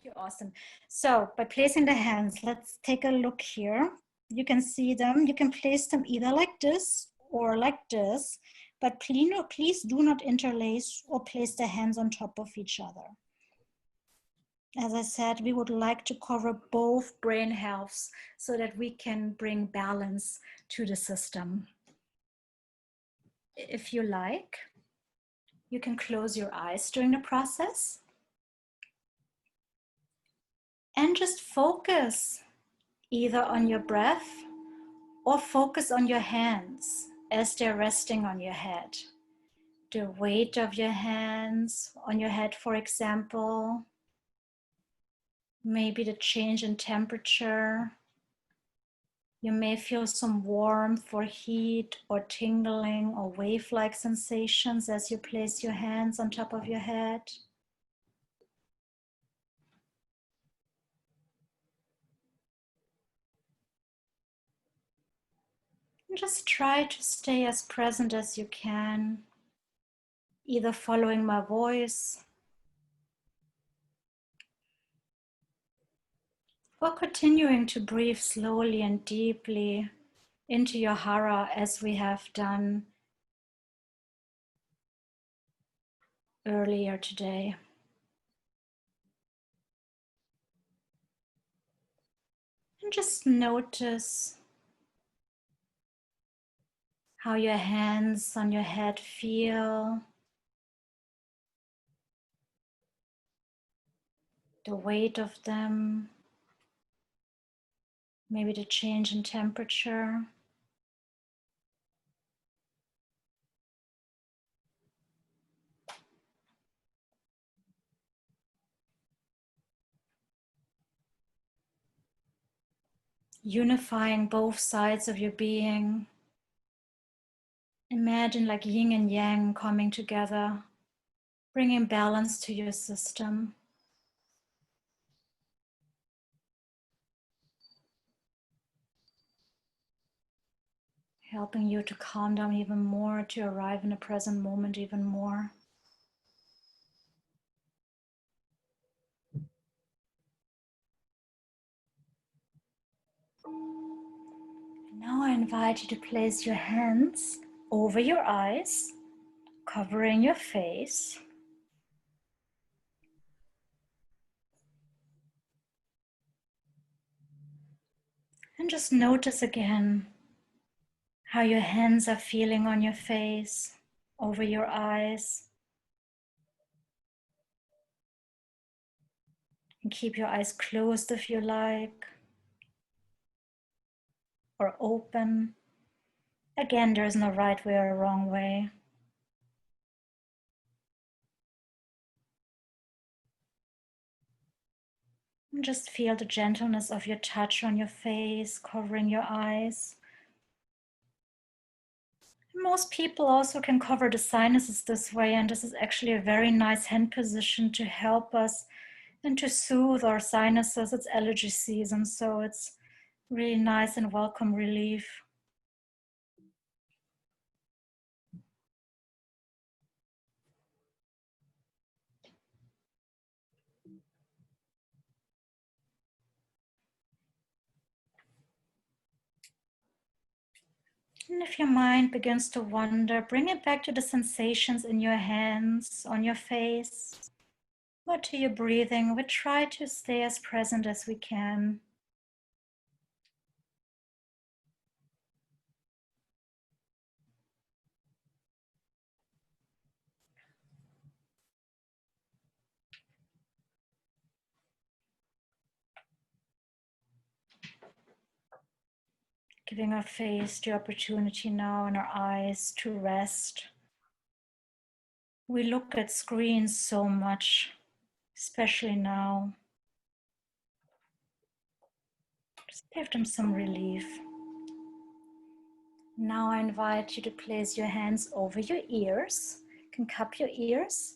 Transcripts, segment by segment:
Thank you, awesome. So by placing the hands, let's take a look here. You can see them, you can place them either like this or like this, but please do not interlace or place the hands on top of each other. As I said, we would like to cover both brain halves so that we can bring balance to the system. If you like, you can close your eyes during the process and just focus either on your breath or focus on your hands as they're resting on your head. The weight of your hands on your head, for example, maybe the change in temperature. You may feel some warmth or heat or tingling or wave-like sensations as you place your hands on top of your head. And just try to stay as present as you can, either following my voice or continuing to breathe slowly and deeply into your hara as we have done earlier today. And just notice how your hands on your head feel, the weight of them, maybe the change in temperature. Unifying both sides of your being. Imagine like yin and yang coming together, bringing balance to your system. Helping you to calm down even more, to arrive in the present moment even more. Now I invite you to place your hands over your eyes, covering your face. And just notice again how your hands are feeling on your face, over your eyes. And keep your eyes closed if you like, or open. Again, there's no right way or wrong way. And just feel the gentleness of your touch on your face, covering your eyes. Most people also can cover the sinuses this way, and this is actually a very nice hand position to help us and to soothe our sinuses. It's allergy season, so it's really nice and welcome relief. And if your mind begins to wander, bring it back to the sensations in your hands, on your face, or to your breathing. We try to stay as present as we can. Giving our face the opportunity now and our eyes to rest. We look at screens so much, especially now. Just give them some relief. Now I invite you to place your hands over your ears. You can cup your ears.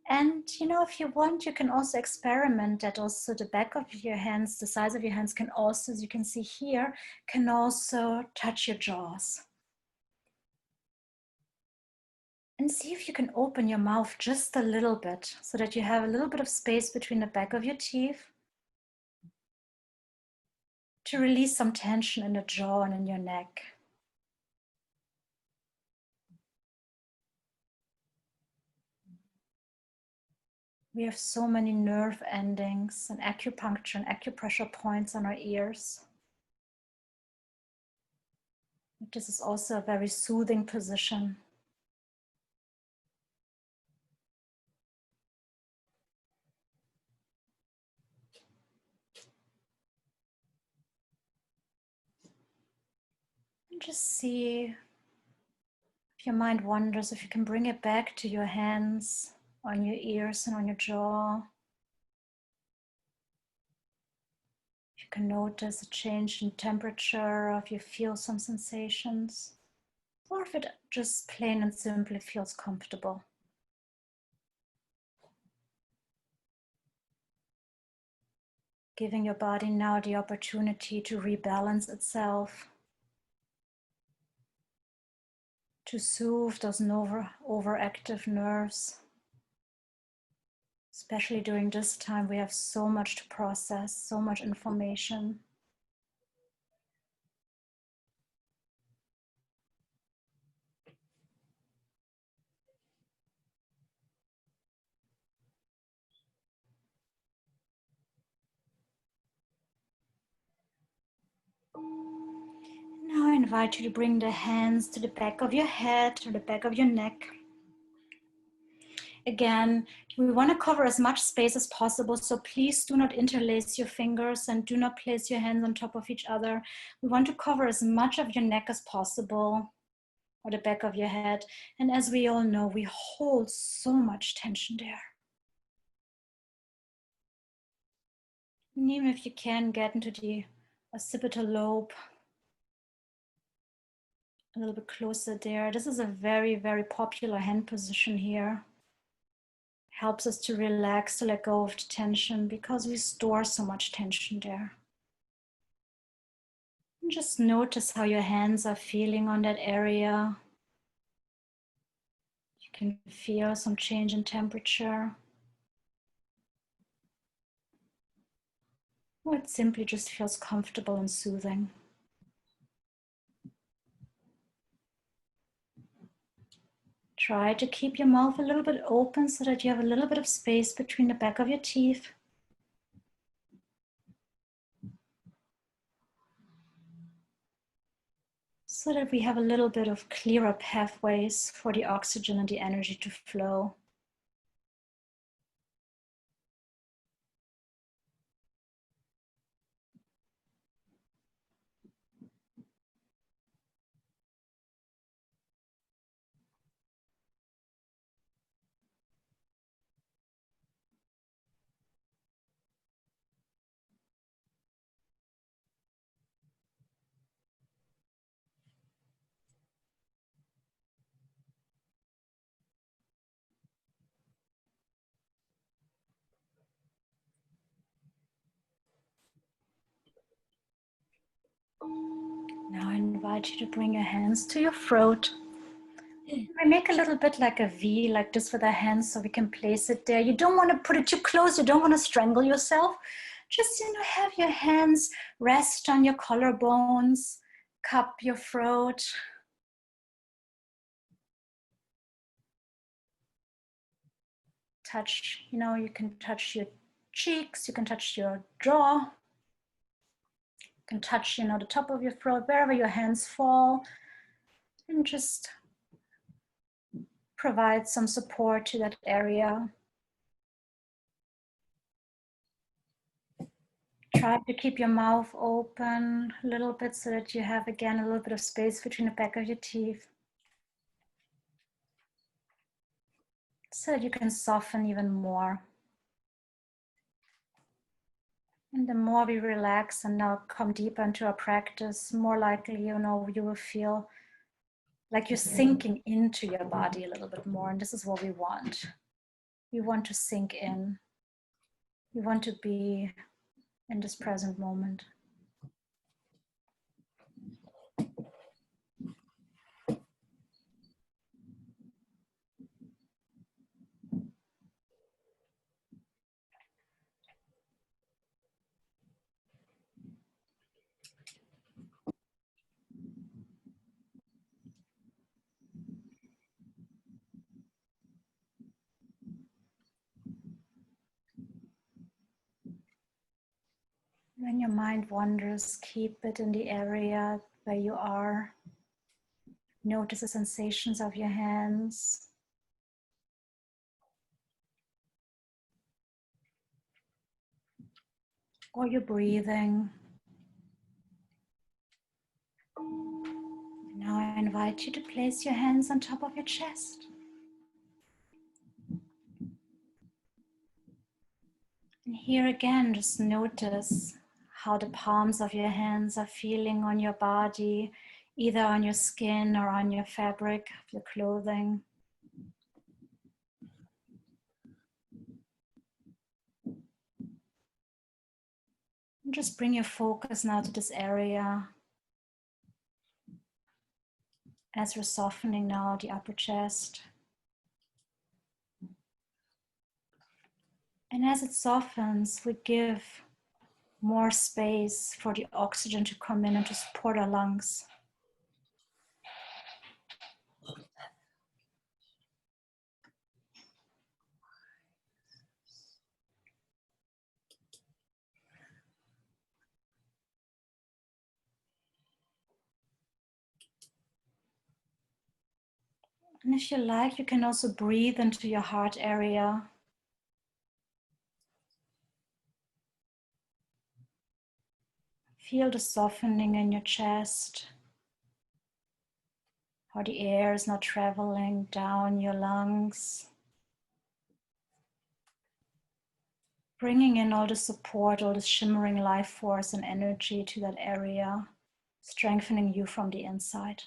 And if you want, you can also experiment that also the back of your hands, the size of your hands can also, as you can see here, can also touch your jaws. And see if you can open your mouth just a little bit so that you have a little bit of space between the back of your teeth to release some tension in the jaw and in your neck. We have so many nerve endings and acupuncture and acupressure points on our ears. This is also a very soothing position. And just see if your mind wanders, if you can bring it back to your hands, on your ears and on your jaw. You can notice a change in temperature, or if you feel some sensations, or if it just plain and simply feels comfortable. Giving your body now the opportunity to rebalance itself, to soothe those overactive nerves. Especially during this time, we have so much to process, so much information. Now I invite you to bring the hands to the back of your head or the back of your neck. Again, we want to cover as much space as possible, so please do not interlace your fingers and do not place your hands on top of each other. We want to cover as much of your neck as possible or the back of your head. And as we all know, we hold so much tension there. And even if you can get into the occipital lobe, a little bit closer there. This is a very, very popular hand position here. Helps us to relax, to let go of the tension because we store so much tension there. And just notice how your hands are feeling on that area. You can feel some change in temperature. Or it simply just feels comfortable and soothing. Try to keep your mouth a little bit open so that you have a little bit of space between the back of your teeth. So that we have a little bit of clearer pathways for the oxygen and the energy to flow. Now I invite you to bring your hands to your throat. We make a little bit like a V, like this with our hands, so we can place it there. You don't want to put it too close. You don't want to strangle yourself. Just, have your hands rest on your collarbones, cup your throat. Touch, you can touch your cheeks, you can touch your jaw. You can touch, the top of your throat, wherever your hands fall. And just provide some support to that area. Try to keep your mouth open a little bit so that you have, again, a little bit of space between the back of your teeth. So that you can soften even more. And the more we relax and now come deeper into our practice, more likely, you will feel like you're sinking into your body a little bit more. And this is what we want. We want to sink in. We want to be in this present moment. When your mind wanders, keep it in the area where you are. Notice the sensations of your hands. Or your breathing. Now I invite you to place your hands on top of your chest. And here again, just notice how the palms of your hands are feeling on your body, either on your skin or on your fabric of your clothing. And just bring your focus now to this area as we're softening now the upper chest. And as it softens, we give more space for the oxygen to come in and to support our lungs. And if you like, you can also breathe into your heart area. Feel the softening in your chest, how the air is not traveling down your lungs. Bringing in all the support, all the shimmering life force and energy to that area, strengthening you from the inside.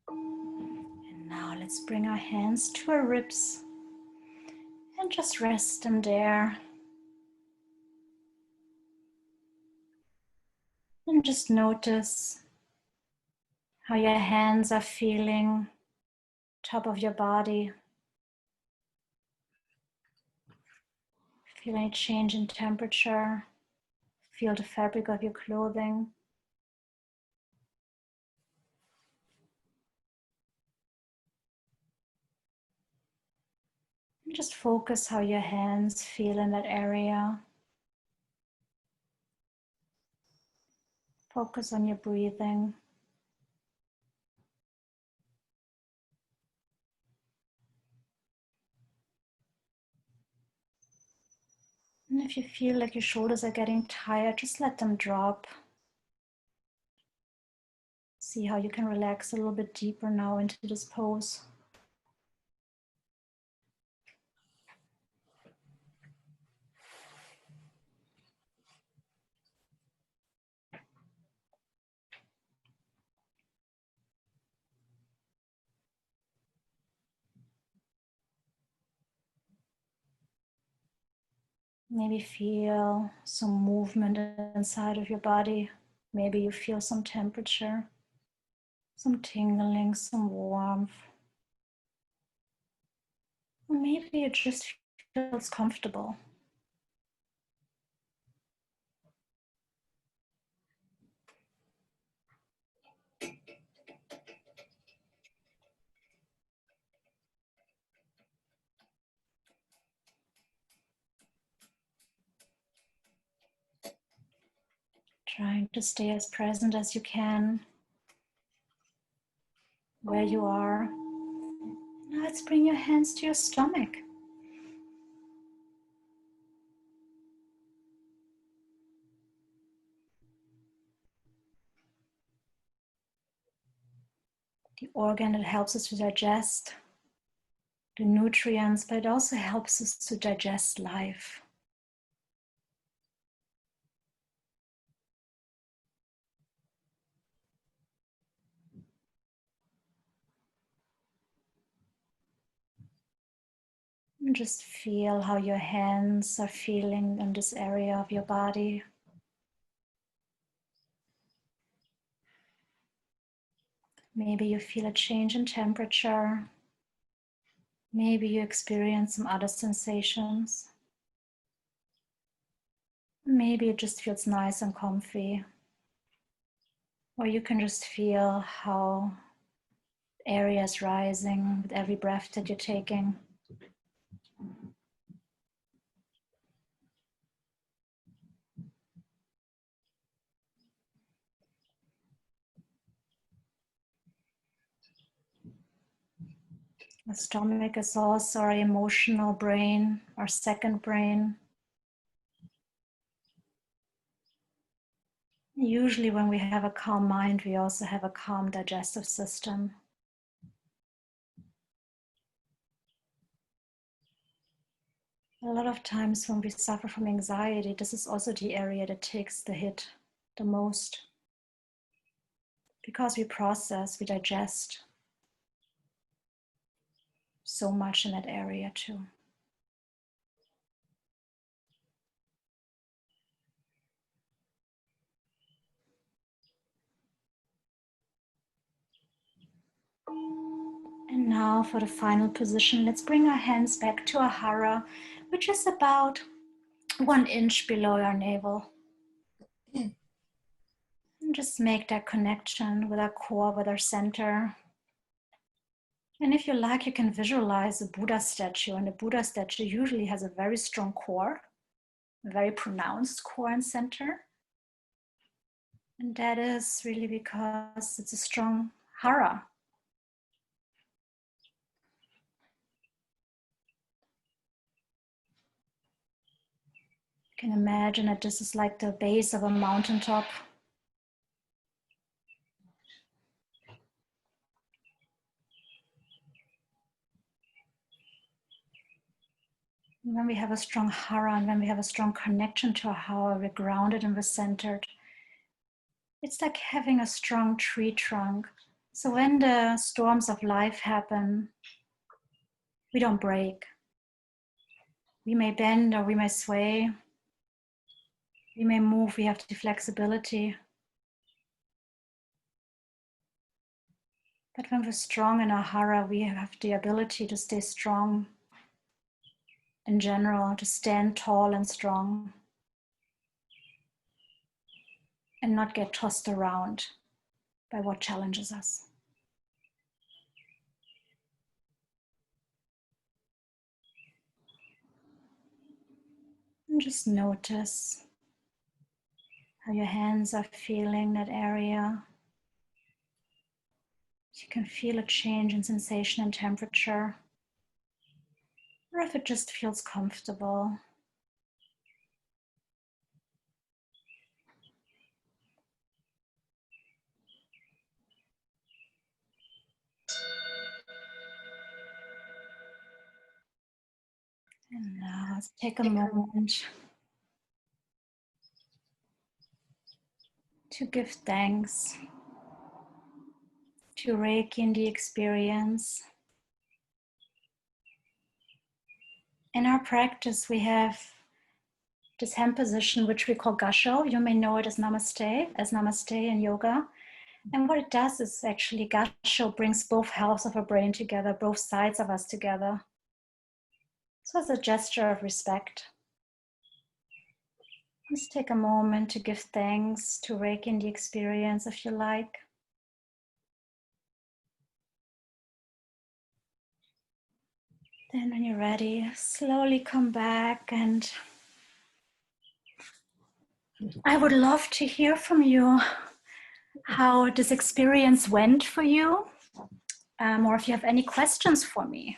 And now let's bring our hands to our ribs and just rest them there. And just notice how your hands are feeling, top of your body. Feel any change in temperature. Feel the fabric of your clothing. And just focus how your hands feel in that area. Focus on your breathing. And if you feel like your shoulders are getting tired, just let them drop. See how you can relax a little bit deeper now into this pose. Maybe feel some movement inside of your body. Maybe you feel some temperature, some tingling, some warmth. Or maybe it just feels comfortable. Trying to stay as present as you can where you are. Now let's bring your hands to your stomach. The organ that helps us to digest the nutrients, but it also helps us to digest life. And just feel how your hands are feeling in this area of your body. Maybe you feel a change in temperature. Maybe you experience some other sensations. Maybe it just feels nice and comfy. Or you can just feel how area is rising with every breath that you're taking. The stomach is also our emotional brain, our second brain. Usually when we have a calm mind, we also have a calm digestive system. A lot of times when we suffer from anxiety, this is also the area that takes the hit the most. Because we process, we digest so much in that area too. And now for the final position, let's bring our hands back to our hara, which is about 1 inch below our navel. And just make that connection with our core, with our center. And if you like, you can visualize a Buddha statue, and the Buddha statue usually has a very strong core, a very pronounced core and center. And that is really because it's a strong hara. You can imagine that this is like the base of a mountaintop. And when we have a strong hara and when we have a strong connection to our hara, we're grounded and we're centered. It's like having a strong tree trunk. So when the storms of life happen, we don't break. We may bend or we may sway. We may move, we have the flexibility. But when we're strong in our hara, we have the ability to stay strong in general, to stand tall and strong and not get tossed around by what challenges us. And just notice how your hands are feeling that area. You can feel a change in sensation and temperature, or if it just feels comfortable. And now let's take a moment to give thanks to Reiki in the experience. In our practice, we have this hand position, which we call Gasho. You may know it as Namaste in yoga. And what it does is actually Gasho brings both halves of our brain together, both sides of us together. So it's a gesture of respect. Let's take a moment to give thanks to Reiki in the experience, if you like. Then when you're ready, slowly come back, and I would love to hear from you how this experience went for you, or if you have any questions for me.